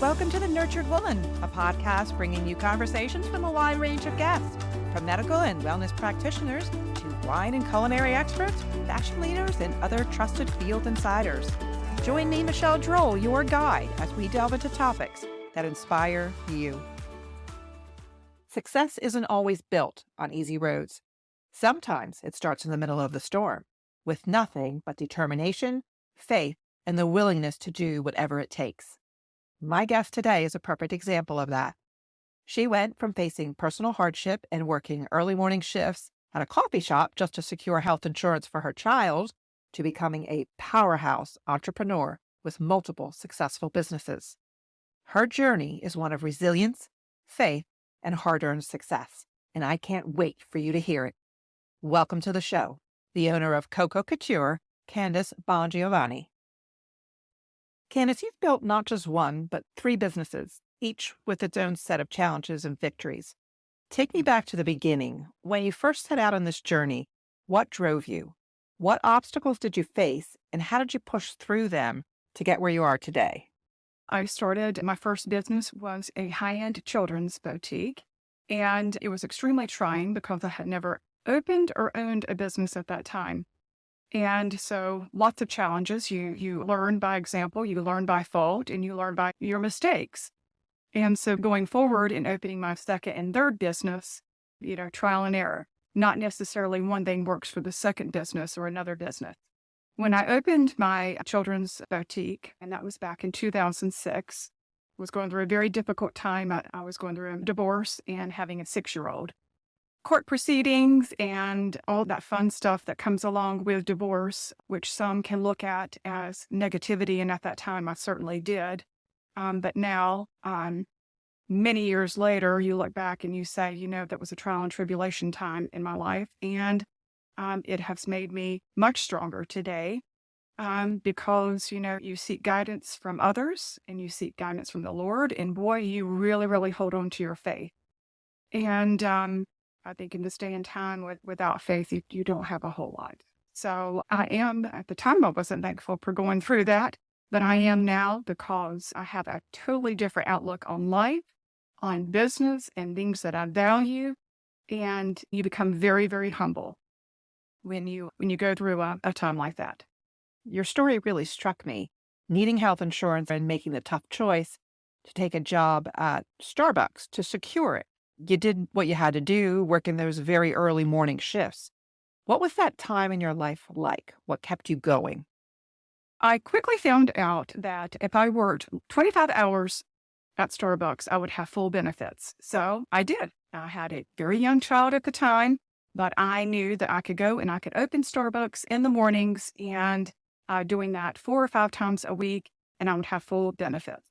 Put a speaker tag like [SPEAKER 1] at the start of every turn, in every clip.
[SPEAKER 1] Welcome to The Nurtured Woman, a podcast bringing you conversations from a wide range of guests, from medical and wellness practitioners to wine and culinary experts, fashion leaders, and other trusted field insiders. Join me, Michele, Droll, your guide, as we delve into topics that inspire you. Success isn't always built on easy roads. Sometimes it starts in the middle of the storm, with nothing but determination, faith, and the willingness to do whatever it takes. My guest today is a perfect example of that. She went from facing personal hardship and working early morning shifts at a coffee shop just to secure health insurance for her child to becoming a powerhouse entrepreneur with multiple successful businesses. Her journey is one of resilience, faith, and hard-earned success, and I can't wait for you to hear it. Welcome to the show, the owner of Coco Couture, Candance Bongiovanni. Candance, you've built not just one, but 3 businesses, each with its own set of challenges and victories. Take me back to the beginning. When you first set out on this journey, what drove you? What obstacles did you face, and how did you push through them to get where you are today?
[SPEAKER 2] My first business was a high-end children's boutique, and it was extremely trying because I had never opened or owned a business at that time. And so lots of challenges. You learn by example, you learn by fault, and you learn by your mistakes. And so going forward in opening my second and third business, trial and error. Not necessarily one thing works for the second business or another business. When I opened my children's boutique, and that was back in 2006, I was going through a very difficult time. I was going through a divorce and having a 6-year-old. Court proceedings and all that fun stuff that comes along with divorce, which some can look at as negativity, and at that time I certainly did. But now, many years later, you look back and you say, that was a trial and tribulation time in my life, and it has made me much stronger today because, you seek guidance from others and you seek guidance from the Lord, and boy, you really, really hold on to your faith. And I think in this day and time without faith, you don't have a whole lot. So at the time, I wasn't thankful for going through that, but I am now because I have a totally different outlook on life, on business, and things that I value. And you become very, very humble when you go through a time like that.
[SPEAKER 1] Your story really struck me. Needing health insurance and making the tough choice to take a job at Starbucks to secure it. You did what you had to do, working those very early morning shifts. What was that time in your life like? What kept you going?
[SPEAKER 2] I quickly found out that if I worked 25 hours at Starbucks, I would have full benefits. So I did. I had a very young child at the time, but I knew that I could go and I could open Starbucks in the mornings and doing that 4 or 5 times a week, and I would have full benefits.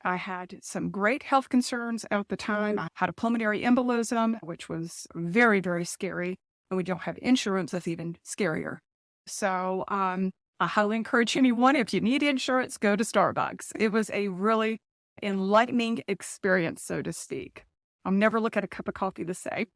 [SPEAKER 2] I had some great health concerns at the time. I had a pulmonary embolism, which was very, very scary. And we don't have insurance, that's even scarier. So I highly encourage anyone, if you need insurance, go to Starbucks. It was a really enlightening experience, so to speak. I'll never look at a cup of coffee the same.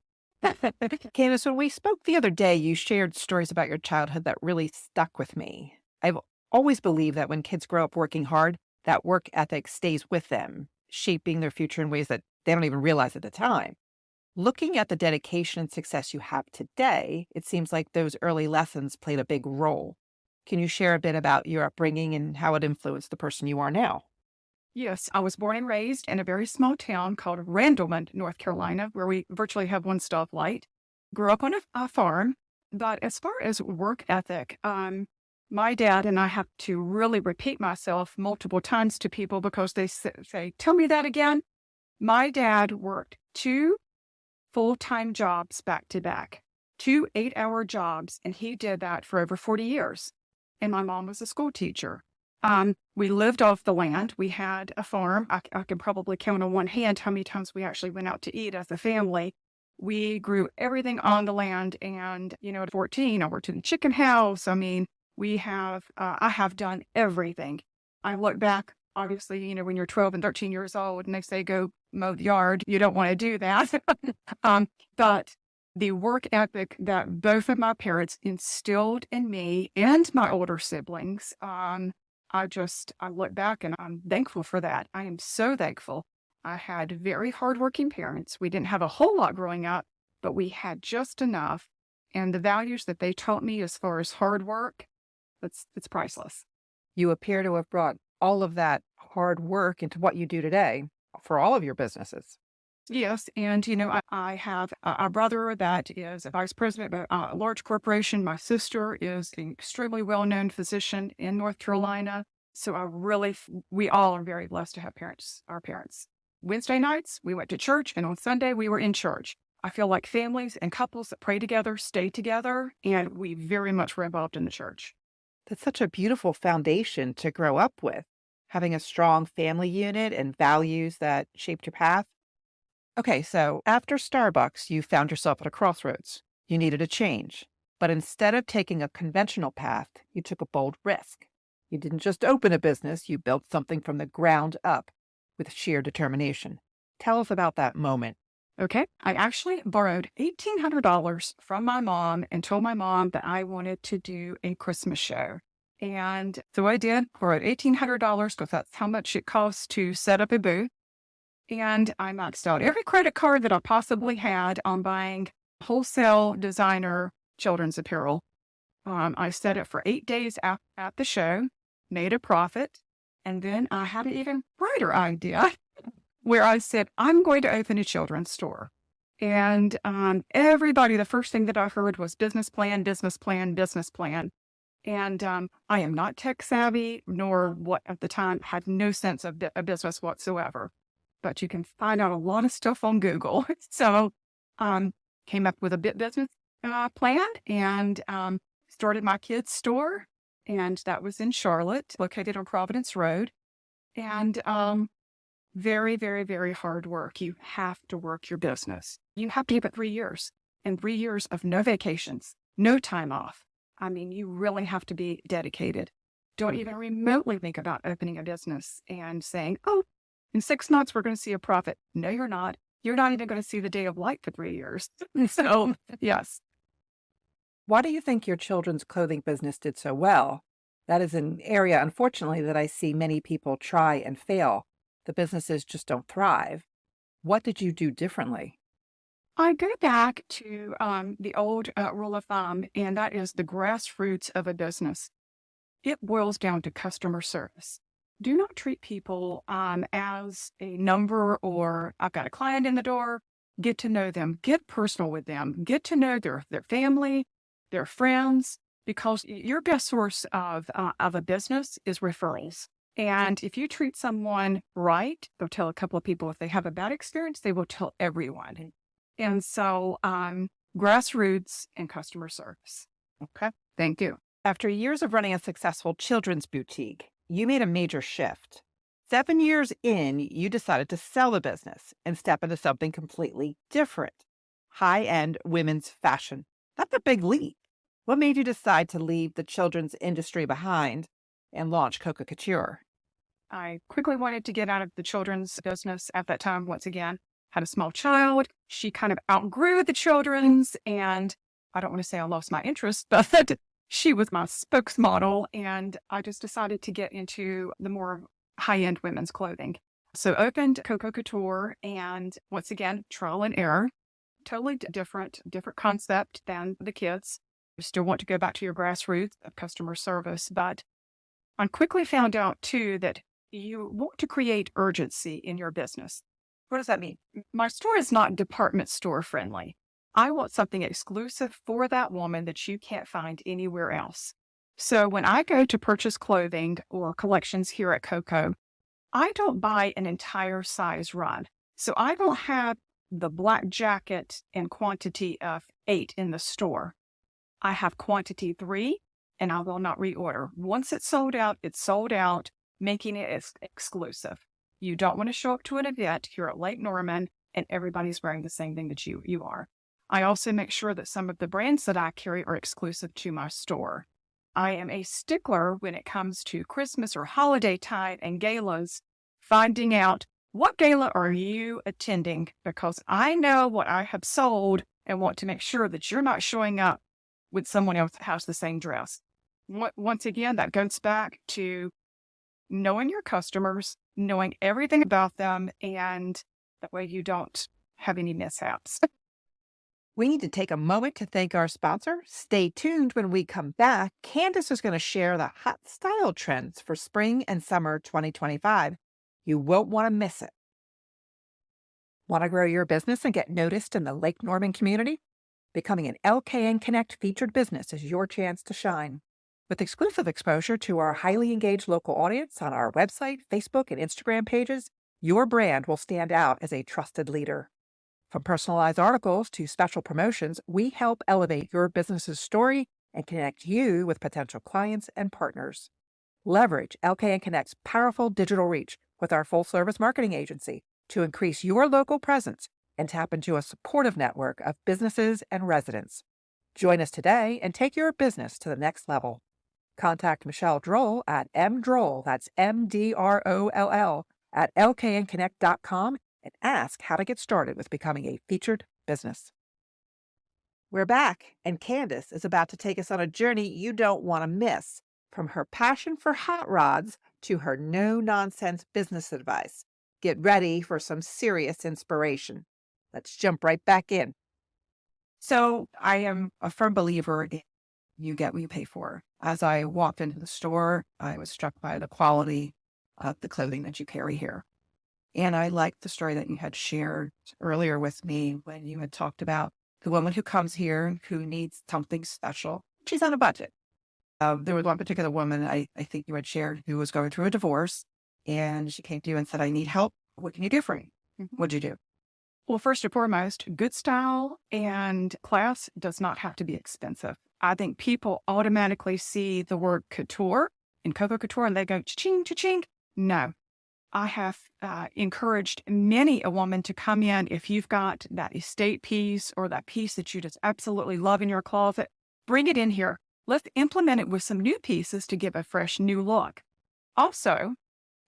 [SPEAKER 1] Candace, when we spoke the other day, you shared stories about your childhood that really stuck with me. I've always believed that when kids grow up working hard, that work ethic stays with them, shaping their future in ways that they don't even realize at the time. Looking at the dedication and success you have today, it seems like those early lessons played a big role. Can you share a bit about your upbringing and how it influenced the person you are now?
[SPEAKER 2] Yes, I was born and raised in a very small town called Randleman, North Carolina, where we virtually have one stoplight. Grew up on a farm, but as far as work ethic, my dad, and I have to really repeat myself multiple times to people because they say, tell me that again. My dad worked 2 full-time jobs back to back, 2 8-hour jobs, and he did that for over 40 years. And my mom was a school teacher. We lived off the land. We had a farm. I can probably count on one hand how many times we actually went out to eat as a family. We grew everything on the land. And, at 14, I worked in a chicken house. I have done everything. I look back, obviously, when you're 12 and 13 years old and they say, go mow the yard, you don't want to do that. But the work ethic that both of my parents instilled in me and my older siblings I look back and I'm thankful for that. I am so thankful. I had very hardworking parents. We didn't have a whole lot growing up, but we had just enough. And the values that they taught me as far as hard work, it's priceless.
[SPEAKER 1] You appear to have brought all of that hard work into what you do today for all of your businesses.
[SPEAKER 2] Yes, and I have a brother that is a vice president of a large corporation. My sister is an extremely well-known physician in North Carolina. So we all are very blessed to have parents, our parents. Wednesday nights, we went to church, and on Sunday, we were in church. I feel like families and couples that pray together stay together, and we very much were involved in the church.
[SPEAKER 1] That's such a beautiful foundation to grow up with, having a strong family unit and values that shaped your path. Okay, so after Starbucks, you found yourself at a crossroads. You needed a change. But instead of taking a conventional path, you took a bold risk. You didn't just open a business, you built something from the ground up with sheer determination. Tell us about that moment.
[SPEAKER 2] Okay. I actually borrowed $1,800 from my mom and told my mom that I wanted to do a Christmas show. And so I did, borrowed $1,800 because that's how much it costs to set up a booth. And I maxed out every credit card that I possibly had on buying wholesale designer children's apparel. I set it for 8 days at the show, made a profit. And then I had an even brighter idea where I said, I'm going to open a children's store. And everybody, the first thing that I heard was business plan, business plan, business plan. And I am not tech savvy, nor what at the time had no sense of a business whatsoever. But you can find out a lot of stuff on Google. So came up with a business plan and started my kids' store. And that was in Charlotte, located on Providence Road. And very, very, very hard work. You have to work your business. You have to give it 3 years and 3 years of no vacations, no time off. I mean, you really have to be dedicated. Don't even remotely think about opening a business and saying, oh, in 6 months, we're going to see a profit. No, you're not. You're not even going to see the day of light for 3 years. So, yes.
[SPEAKER 1] Why do you think your children's clothing business did so well? That is an area, unfortunately, that I see many people try and fail. The businesses just don't thrive. What did you do differently?
[SPEAKER 2] I go back to the old rule of thumb, and that is the grassroots of a business. It boils down to customer service. Do not treat people as a number or I've got a client in the door. Get to know them. Get personal with them. Get to know their family, their friends, because your best source of a business is referrals. And if you treat someone right, they'll tell a couple of people. If they have a bad experience, they will tell everyone. And so grassroots and customer service.
[SPEAKER 1] Okay.
[SPEAKER 2] Thank you.
[SPEAKER 1] After years of running a successful children's boutique, you made a major shift. 7 years in, you decided to sell the business and step into something completely different. High-end women's fashion. That's a big leap. What made you decide to leave the children's industry behind and launch Coco Couture?
[SPEAKER 2] I quickly wanted to get out of the children's business at that time. Once again, had a small child. She kind of outgrew the children's, and I don't want to say I lost my interest, but she was my spokesmodel, and I just decided to get into the more high-end women's clothing. So opened Coco Couture, and once again, trial and error. Totally different concept than the kids. You still want to go back to your grassroots of customer service, but I quickly found out too that you want to create urgency in your business.
[SPEAKER 1] What does that mean?
[SPEAKER 2] My store is not department store friendly. I want something exclusive for that woman that you can't find anywhere else. So when I go to purchase clothing or collections here at Coco, I don't buy an entire size run. So I don't have the black jacket in quantity of 8 in the store. I have quantity 3, and I will not reorder. Once it's sold out, making it exclusive. You don't want to show up to an event here at Lake Norman and everybody's wearing the same thing that you are. I also make sure that some of the brands that I carry are exclusive to my store. I am a stickler when it comes to Christmas or holiday time and galas, finding out what gala are you attending, because I know what I have sold and want to make sure that you're not showing up with someone else that has the same dress. Once again, that goes back to knowing your customers, knowing everything about them, and that way you don't have any mishaps.
[SPEAKER 1] We need to take a moment to thank our sponsor. Stay tuned when we come back. Candance is going to share the hot style trends for spring and summer 2025. You won't want to miss it. Want to grow your business and get noticed in the Lake Norman community? Becoming an LKN Connect featured business is your chance to shine. With exclusive exposure to our highly engaged local audience on our website, Facebook, and Instagram pages, your brand will stand out as a trusted leader. From personalized articles to special promotions, we help elevate your business's story and connect you with potential clients and partners. Leverage LKN Connect's powerful digital reach with our full-service marketing agency to increase your local presence and tap into a supportive network of businesses and residents. Join us today and take your business to the next level. Contact Michele Droll at mdroll, that's MDROLL, at lknconnect.com and ask how to get started with becoming a featured business. We're back, and Candance is about to take us on a journey you don't want to miss, from her passion for hot rods to her no-nonsense business advice. Get ready for some serious inspiration. Let's jump right back in. So I am a firm believer in you get what you pay for. As I walked into the store, I was struck by the quality of the clothing that you carry here. And I liked the story that you had shared earlier with me when you had talked about the woman who comes here who needs something special. She's on a budget. There was one particular woman I think you had shared who was going through a divorce, and she came to you and said, I need help. What can you do for me? What'd you do?
[SPEAKER 2] Well, first and foremost, good style and class does not have to be expensive. I think people automatically see the word couture in Coco Couture and they go, cha-ching, cha-ching. No. I have encouraged many a woman to come in if you've got that estate piece or that piece that you just absolutely love in your closet, bring it in here. Let's implement it with some new pieces to give a fresh new look. Also,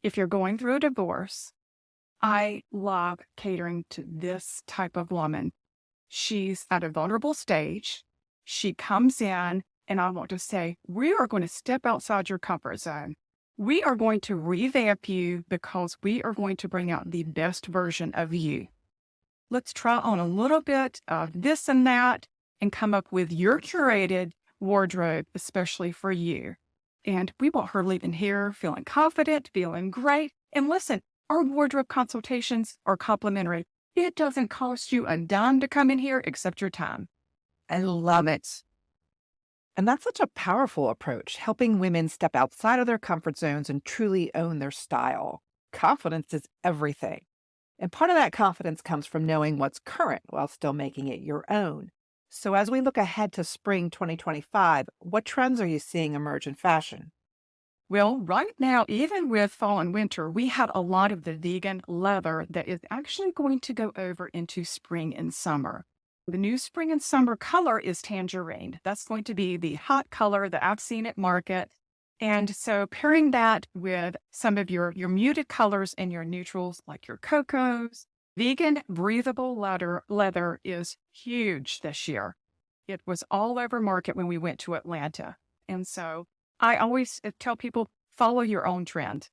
[SPEAKER 2] if you're going through a divorce, I love catering to this type of woman. She's at a vulnerable stage. She comes in and I want to say, we are going to step outside your comfort zone. We are going to revamp you because we are going to bring out the best version of you. Let's try on a little bit of this and that and come up with your curated wardrobe, especially for you. And we want her leaving here feeling confident, feeling great. And listen, our wardrobe consultations are complimentary. It doesn't cost you a dime to come in here except your time.
[SPEAKER 1] I love it. And that's such a powerful approach, helping women step outside of their comfort zones and truly own their style. Confidence is everything. And part of that confidence comes from knowing what's current while still making it your own. So as we look ahead to spring 2025, what trends are you seeing emerge in fashion?
[SPEAKER 2] Well, right now, even with fall and winter, we have a lot of the vegan leather that is actually going to go over into spring and summer. The new spring and summer color is tangerine. That's going to be the hot color that I've seen at market. And so pairing that with some of your muted colors and your neutrals like your cocos, vegan breathable leather is huge this year. It was all over market when we went to Atlanta. And so I always tell people, follow your own trend.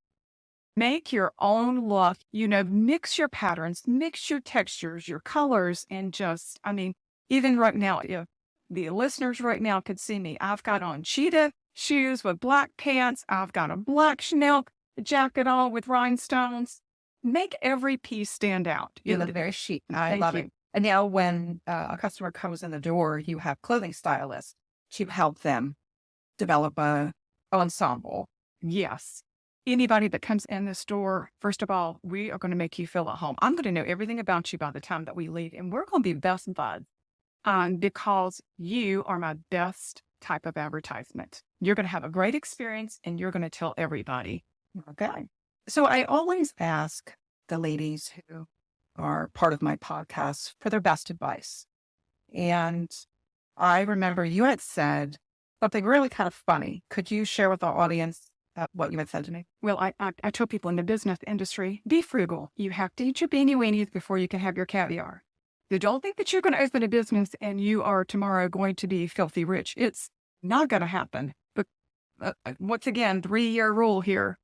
[SPEAKER 2] Make your own look, mix your patterns, mix your textures, your colors, and just, even right now, if the listeners right now could see me, I've got on cheetah shoes with black pants. I've got a black Chanel jacket on with rhinestones. Make every piece stand out.
[SPEAKER 1] You look very chic. I love it. And now when a customer comes in the door, you have clothing stylists to help them develop a ensemble.
[SPEAKER 2] Yes. Anybody that comes in the store, first of all, we are going to make you feel at home. I'm going to know everything about you by the time that we leave, and we're going to be best buds because you are my best type of advertisement. You're going to have a great experience, and you're going to tell everybody.
[SPEAKER 1] Okay. So I always ask the ladies who are part of my podcast for their best advice. And I remember you had said something really kind of funny. Could you share with our audience what you had said to me?
[SPEAKER 2] Well, I tell people in the business industry, be frugal. You have to eat your beanie weenies before you can have your caviar. You don't think that you're going to open a business and you are tomorrow going to be filthy rich. It's not going to happen. But once again, 3-year rule here.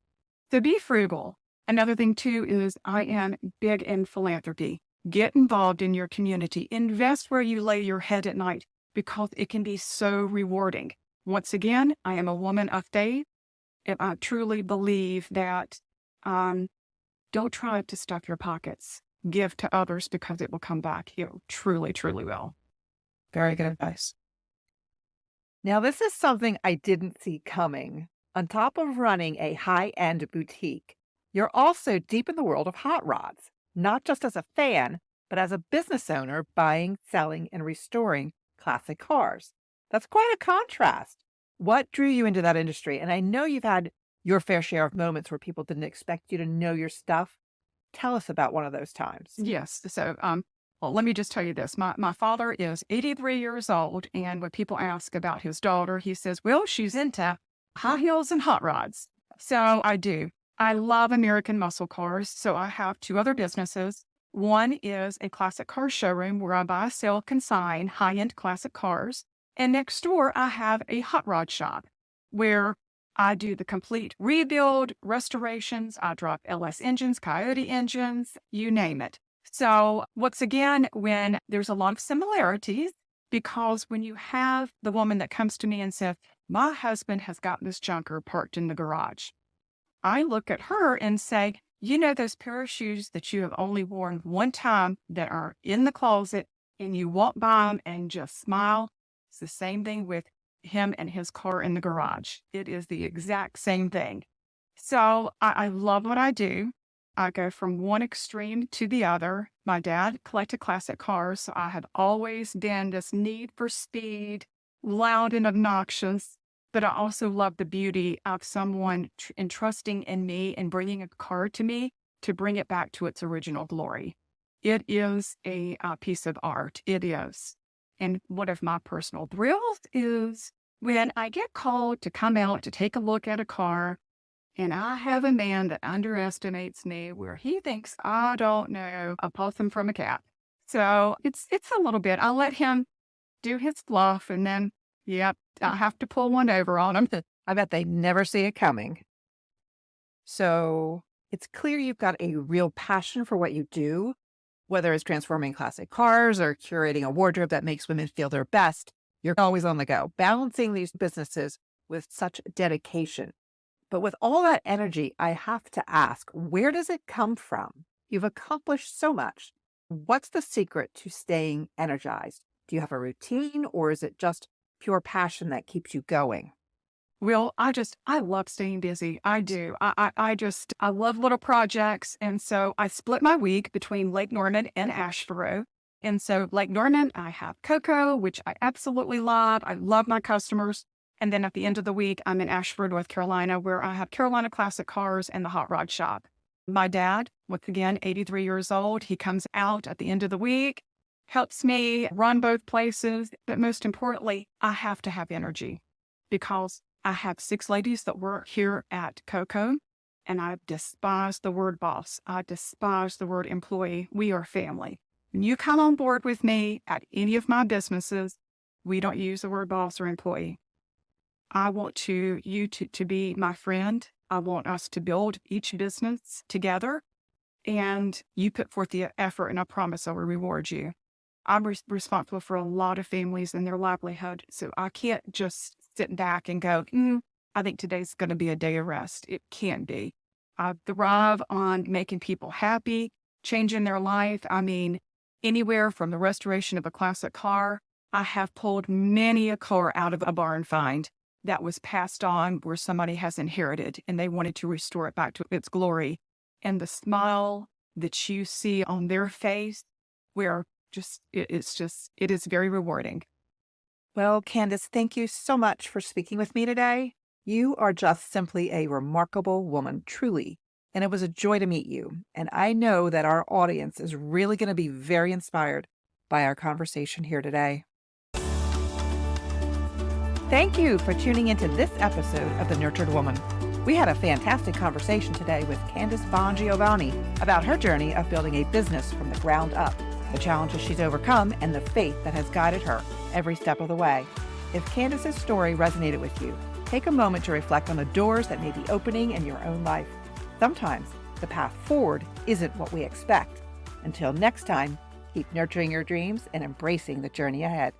[SPEAKER 2] So be frugal. Another thing too is I am big in philanthropy. Get involved in your community. Invest where you lay your head at night because it can be so rewarding. Once again, I am a woman of faith, and I truly believe that don't try to stuff your pockets. Give to others because it will come back. It truly, truly will.
[SPEAKER 1] Very good advice. Now, this is something I didn't see coming. On top of running a high-end boutique, you're also deep in the world of hot rods, not just as a fan, but as a business owner buying, selling, and restoring classic cars. That's quite a contrast. What drew you into that industry? And I know you've had your fair share of moments where people didn't expect you to know your stuff. Tell us about one of those times.
[SPEAKER 2] Yes. So, well, let me just tell you this. My father is 83 years old, and when people ask about his daughter, he says, well, she's into high heels and hot rods. So I do. I love American muscle cars. So I have two other businesses. One is a classic car showroom where I buy, sell, consign high-end classic cars. And next door, I have a hot rod shop where I do the complete rebuild, restorations. I drop LS engines, Coyote engines, you name it. So once again, when there's a lot of similarities, because when you have the woman that comes to me and says, my husband has got this junker parked in the garage, I look at her and say, you know, those pair of shoes that you have only worn one time that are in the closet and you walk by them and just smile. It's the same thing with him and his car in the garage. It is the exact same thing. So I love what I do. I go from one extreme to the other. My dad collected classic cars, so I have always been this need for speed, loud and obnoxious. But I also love the beauty of someone entrusting in me and bringing a car to me to bring it back to its original glory. It is a piece of art. It is. And one of my personal thrills is when I get called to come out to take a look at a car, and I have a man that underestimates me where he thinks I don't know a possum from a cat. So it's a little bit. I'll let him do his fluff, and then, yep, I have to pull one over on him.
[SPEAKER 1] I bet they never see it coming. So it's clear you've got a real passion for what you do, whether it's transforming classic cars or curating a wardrobe that makes women feel their best. You're always on the go, balancing these businesses with such dedication. But with all that energy, I have to ask, where does it come from? You've accomplished so much. What's the secret to staying energized? Do you have a routine, or is it just pure passion that keeps you going?
[SPEAKER 2] Well, I love staying busy. I do. I love little projects. And so I split my week between Lake Norman and Asheboro. And so Lake Norman, I have Coco, which I absolutely love. I love my customers. And then at the end of the week, I'm in Asheboro, North Carolina, where I have Carolina Classic Cars and the Hot Rod Shop. My dad, once again, 83 years old, he comes out at the end of the week, helps me run both places. But most importantly, I have to have energy because I have 6 ladies that work here at Coco, and I despise the word boss. I despise the word employee. We are family. When you come on board with me at any of my businesses, we don't use the word boss or employee. I want you to be my friend. I want us to build each business together, and you put forth the effort, and I promise I will reward you. I'm responsible for a lot of families and their livelihood, so I can't just sit back and go, I think today's going to be a day of rest. It can't be. I thrive on making people happy, changing their life. I mean, anywhere from the restoration of a classic car. I have pulled many a car out of a barn find that was passed on where somebody has inherited and they wanted to restore it back to its glory. And the smile that you see on their face, it is very rewarding.
[SPEAKER 1] Well, Candance, thank you so much for speaking with me today. You are just simply a remarkable woman, truly. And it was a joy to meet you. And I know that our audience is really going to be very inspired by our conversation here today. Thank you for tuning into this episode of The Nurtured Woman. We had a fantastic conversation today with Candance Bongiovanni about her journey of building a business from the ground up, the challenges she's overcome, and the faith that has guided her every step of the way. If Candance's story resonated with you, take a moment to reflect on the doors that may be opening in your own life. Sometimes the path forward isn't what we expect. Until next time, keep nurturing your dreams and embracing the journey ahead.